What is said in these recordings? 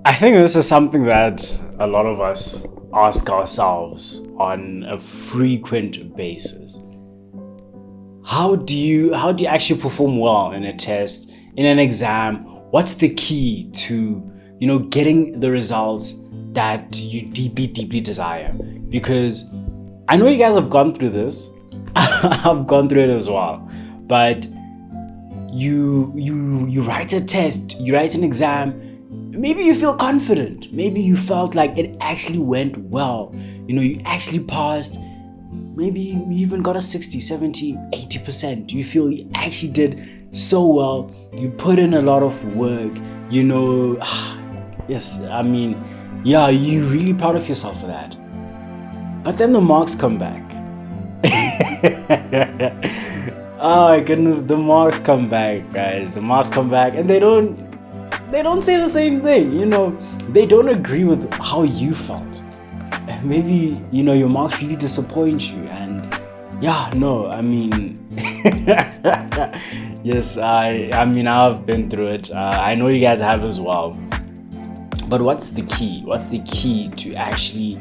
I think this is something that a lot of us ask ourselves on a frequent basis. How do you actually perform well in a test, in an exam? What's the key to, getting the results that you deeply desire? Because I know you guys have gone through this. I've gone through it as well. But you write a test, you write an exam, maybe you feel confident, maybe you felt like it actually went well, you actually passed, maybe you even got a 60, 70, 80%. You feel you actually did so well, you put in a lot of work, yes, you're really proud of yourself for that. But then the marks come back. Oh my goodness, the marks come back, guys. The marks come back and they don't say the same thing, They don't agree with how you felt. Maybe, your marks really disappoint you. And yes, I've been through it. I know you guys have as well. But what's the key? What's the key to actually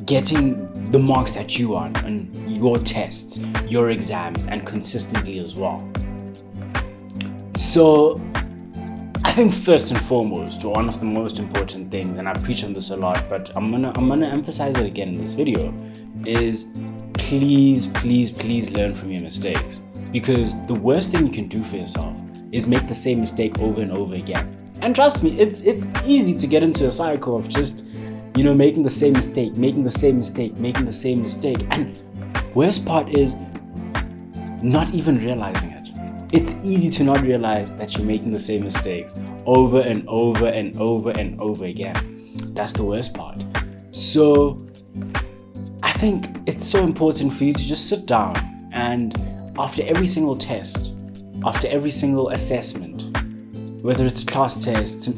getting the marks that you want on your tests, your exams, and consistently as well? So I think first and foremost, one of the most important things, and I preach on this a lot, but I'm gonna emphasize it again in this video, is please learn from your mistakes. Because the worst thing you can do for yourself is make the same mistake over and over again. And trust me, it's easy to get into a cycle of just making the same mistake, and worst part is not even realizing it. It's easy to not realize that you're making the same mistakes over and over again. That's the worst part. So I think it's so important for you to just sit down and after every single test, after every single assessment, whether it's a class test,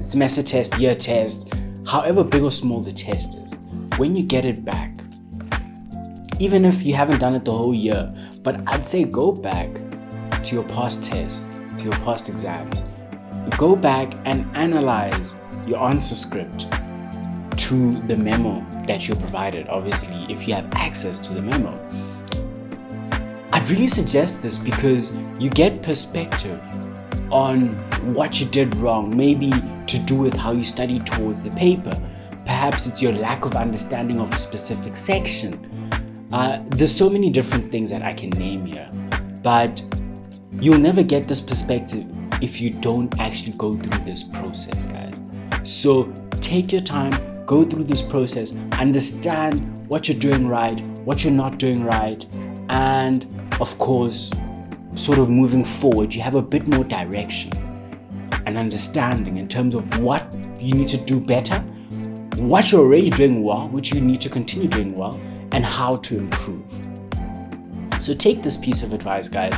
semester test, year test, however big or small the test is, when you get it back, even if you haven't done it the whole year, but I'd say go back to your past tests, to your past exams. Go back and analyze your answer script to the memo that you're provided, obviously, if you have access to the memo. I'd really suggest this because you get perspective on what you did wrong, maybe to do with how you studied towards the paper. Perhaps it's your lack of understanding of a specific section. There's so many different things that I can name here, but you'll never get this perspective if you don't actually go through this process, guys. So take your time, go through this process, understand what you're doing right, what you're not doing right, and of course, sort of moving forward, you have a bit more direction and understanding in terms of what you need to do better, what you're already doing well, which you need to continue doing well, and how to improve. So take this piece of advice, guys.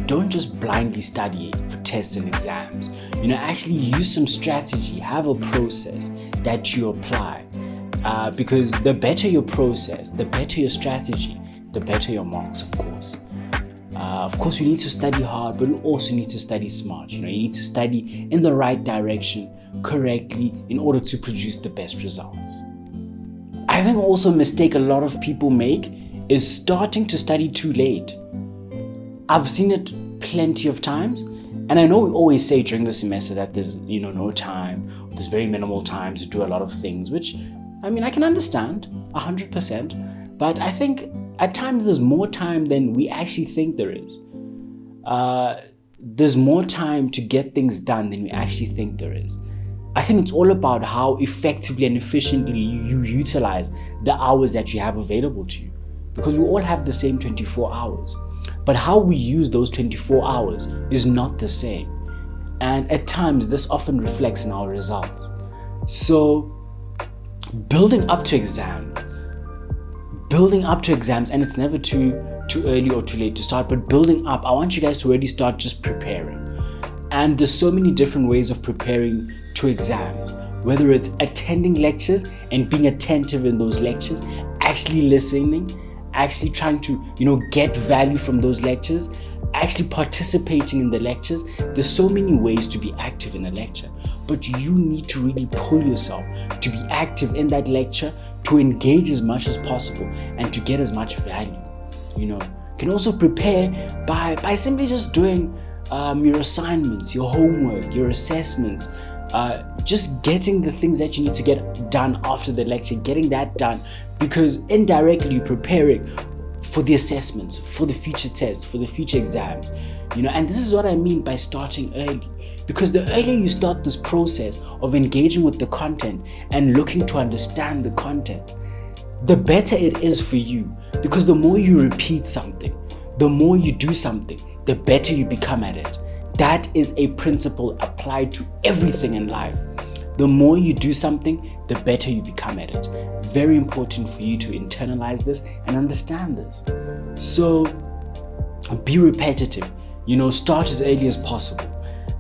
Don't just blindly study for tests and exams. Actually use some strategy, have a process that you apply. Because the better your process, the better your strategy, the better your marks, of course. Of course, you need to study hard, but you also need to study smart. You need to study in the right direction, correctly, in order to produce the best results. I think also a mistake a lot of people make is starting to study too late. I've seen it plenty of times, and I know we always say during the semester that there's no time, there's very minimal time to do a lot of things, which I can understand 100%, but I think at times there's more time than we actually think there is. There's more time to get things done than we actually think there is. I think it's all about how effectively and efficiently you utilize the hours that you have available to you, because we all have the same 24 hours. But how we use those 24 hours is not the same. And at times, this often reflects in our results. So, building up to exams, and it's never too early or too late to start, but building up, I want you guys to already start just preparing. And there's so many different ways of preparing to exams, whether it's attending lectures and being attentive in those lectures, actually listening, actually trying to get value from those lectures, actually participating in the lectures. There's so many ways to be active in a lecture, but you need to really pull yourself to be active in that lecture, to engage as much as possible and to get as much value. You can also prepare by simply just doing your assignments, your homework, your assessments, just getting the things that you need to get done after the lecture, getting that done, because indirectly you're preparing for the assessments, for the future tests, for the future exams. And this is what I mean by starting early, because the earlier you start this process of engaging with the content and looking to understand the content, the better it is for you, because the more you repeat something, the more you do something, the better you become at it. That is a principle applied to everything in life. The more you do something, the better you become at it. Very important for you to internalize this and understand this. So be repetitive, start as early as possible,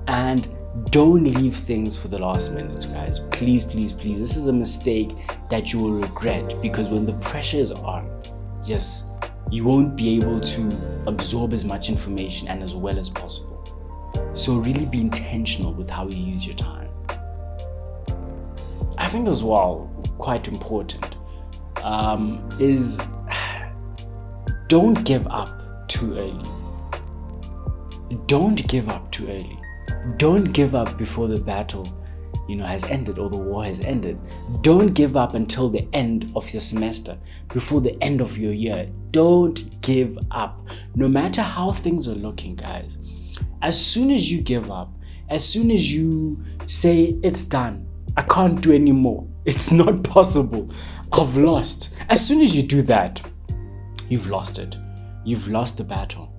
and don't leave things for the last minute, guys. Please, please, please. This is a mistake that you will regret, because when the pressure is on, yes, you won't be able to absorb as much information and as well as possible. So really be intentional with how you use your time. I think as well, quite important, is don't give up too early. Don't give up too early. Don't give up before the battle has ended or the war has ended. Don't give up until the end of your semester, before the end of your year. Don't give up, no matter how things are looking, guys. As soon as you give up, as soon as you say it's done, I can't do anymore, it's not possible, I've lost, as soon as you do that, you've lost it. You've lost the battle.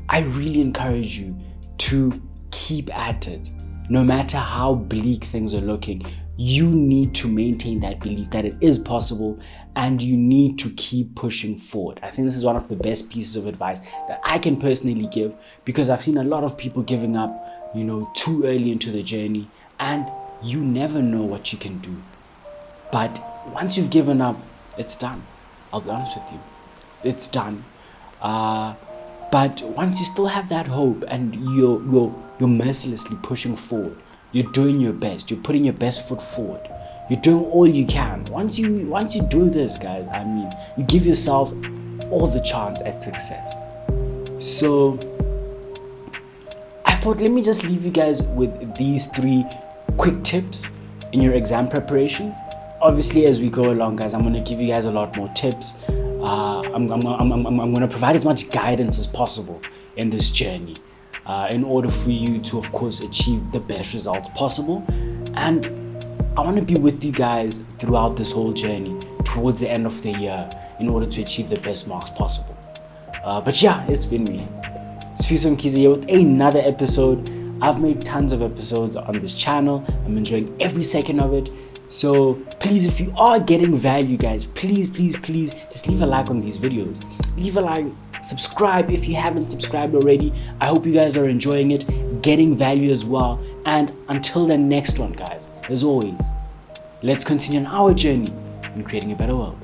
I really encourage you to keep at it. No matter how bleak things are looking, you need to maintain that belief that it is possible, and you need to keep pushing forward. I think this is one of the best pieces of advice that I can personally give, because I've seen a lot of people giving up, too early into the journey, and you never know what you can do. But once you've given up, it's done. I'll be honest with you. It's done. But once you still have that hope and you're mercilessly pushing forward, you're doing your best, you're putting your best foot forward, you're doing all you can. Once you do this, guys, you give yourself all the chance at success. So I thought, let me just leave you guys with these 3 quick tips in your exam preparations. Obviously, as we go along, guys, I'm going to give you guys a lot more tips. I'm going to provide as much guidance as possible in this journey, in order for you to, of course, achieve the best results possible. And I want to be with you guys throughout this whole journey towards the end of the year in order to achieve the best marks possible. But yeah, it's been me. It's Fiso Mkhize here with another episode. I've made tons of episodes on this channel. I'm enjoying every second of it. So please, if you are getting value, guys, please just leave a like on these videos. Leave a like, subscribe if you haven't subscribed already. I hope you guys are enjoying it, getting value as well. And until the next one, guys, as always, let's continue on our journey in creating a better world.